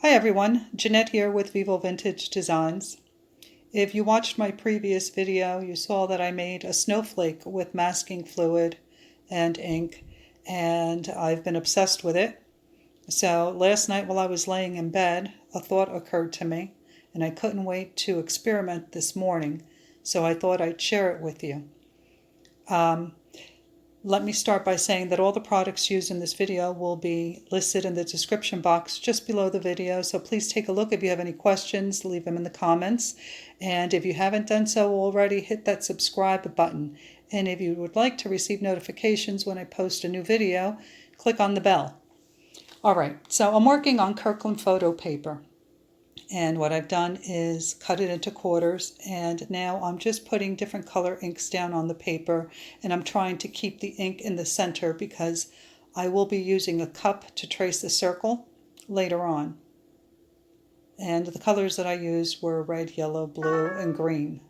Hi everyone, Jeanette here with Vivo Vintage Designs. If you watched my previous video, you saw that I made a snowflake with masking fluid and ink, and I've been obsessed with it. So last night while I was laying in bed, a thought occurred to me, and I couldn't wait to experiment this morning, so I thought I'd share it with you. Let me start by saying that all the products used in this video will be listed in the description box just below the video, so please take a look. If you have any questions, leave them in the comments. And if you haven't done so already, hit that subscribe button. And if you would like to receive notifications when I post a new video, click on the bell. Alright, so I'm working on Kirkland photo paper. And what I've done is cut it into quarters, and now I'm just putting different color inks down on the paper, and I'm trying to keep the ink in the center because I will be using a cup to trace the circle later on. And the colors that I used were red, yellow, blue, and green.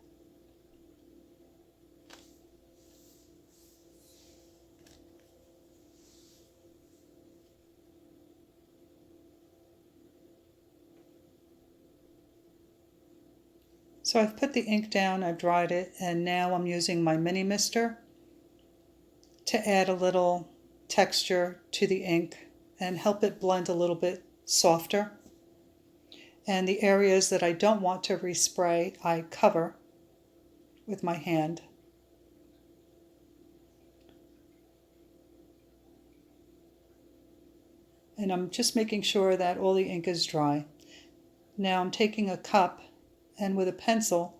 So I've put the ink down, I've dried it, and now I'm using my mini mister to add a little texture to the ink and help it blend a little bit softer. And the areas that I don't want to respray, I cover with my hand. And I'm just making sure that all the ink is dry. Now I'm taking a cup, and with a pencil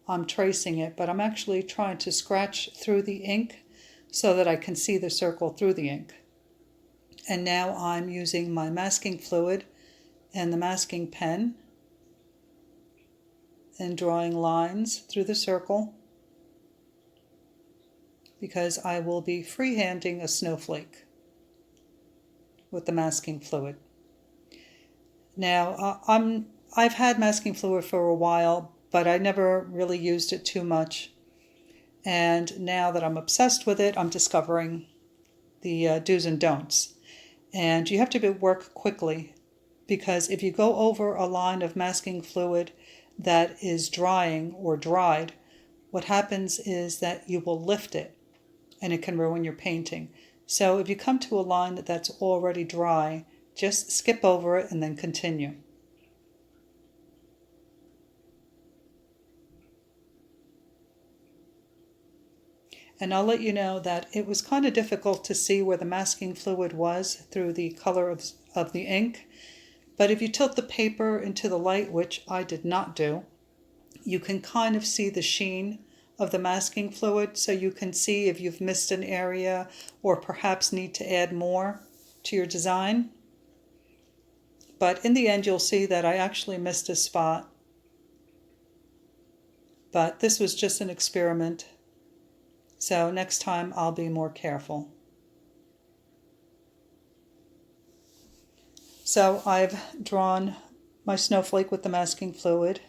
I'm tracing it, but I'm actually trying to scratch through the ink so that I can see the circle through the ink. And now I'm using my masking fluid and the masking pen and drawing lines through the circle because I will be freehanding a snowflake with the masking fluid. Now I've had masking fluid for a while, but I never really used it too much. And now that I'm obsessed with it, I'm discovering the do's and don'ts. And you have to work quickly, because if you go over a line of masking fluid that is drying or dried, what happens is that you will lift it and it can ruin your painting. So if you come to a line that's already dry, just skip over it and then continue. And I'll let you know that it was kind of difficult to see where the masking fluid was through the color of the ink. But if you tilt the paper into the light, which I did not do, you can kind of see the sheen of the masking fluid, so you can see if you've missed an area or perhaps need to add more to your design. But in the end, you'll see that I actually missed a spot. But this was just an experiment. So next time I'll be more careful. So I've drawn my snowflake with the masking fluid,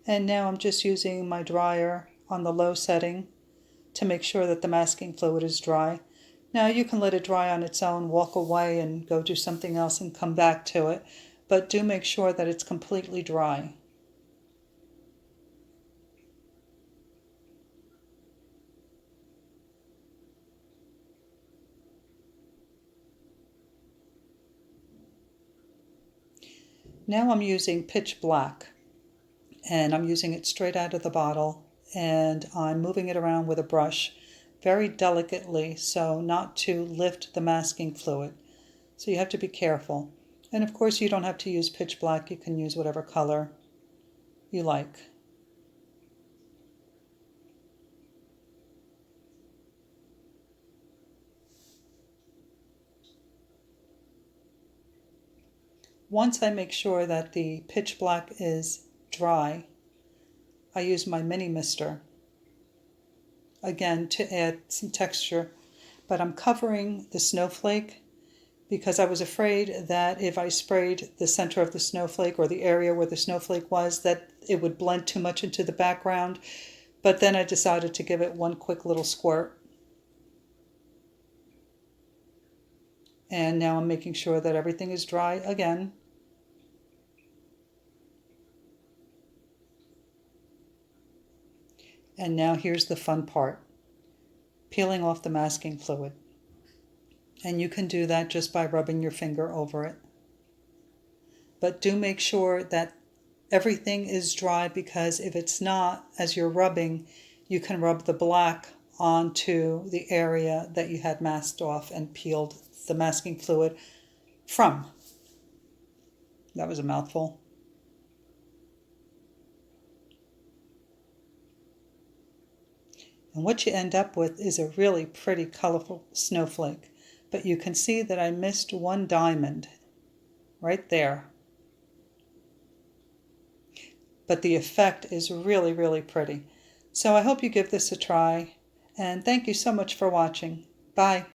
and now I'm just using my dryer on the low setting to make sure that the masking fluid is dry. Now you can let it dry on its own, walk away and go do something else and come back to it, but do make sure that it's completely dry. Now I'm using pitch black, and I'm using it straight out of the bottle, and I'm moving it around with a brush very delicately so not to lift the masking fluid. So you have to be careful. And of course you don't have to use pitch black, you can use whatever color you like. Once I make sure that the pitch black is dry, I use my mini mister again to add some texture, but I'm covering the snowflake because I was afraid that if I sprayed the center of the snowflake or the area where the snowflake was, that it would blend too much into the background. But then I decided to give it one quick little squirt. And now I'm making sure that everything is dry again. And now here's the fun part, peeling off the masking fluid. And you can do that just by rubbing your finger over it. But do make sure that everything is dry, because if it's not, as you're rubbing, you can rub the black onto the area that you had masked off and peeled the masking fluid from. That was a mouthful. And what you end up with is a really pretty colorful snowflake. But you can see that I missed one diamond right there. But the effect is really, really pretty. So I hope you give this a try. And thank you so much for watching. Bye.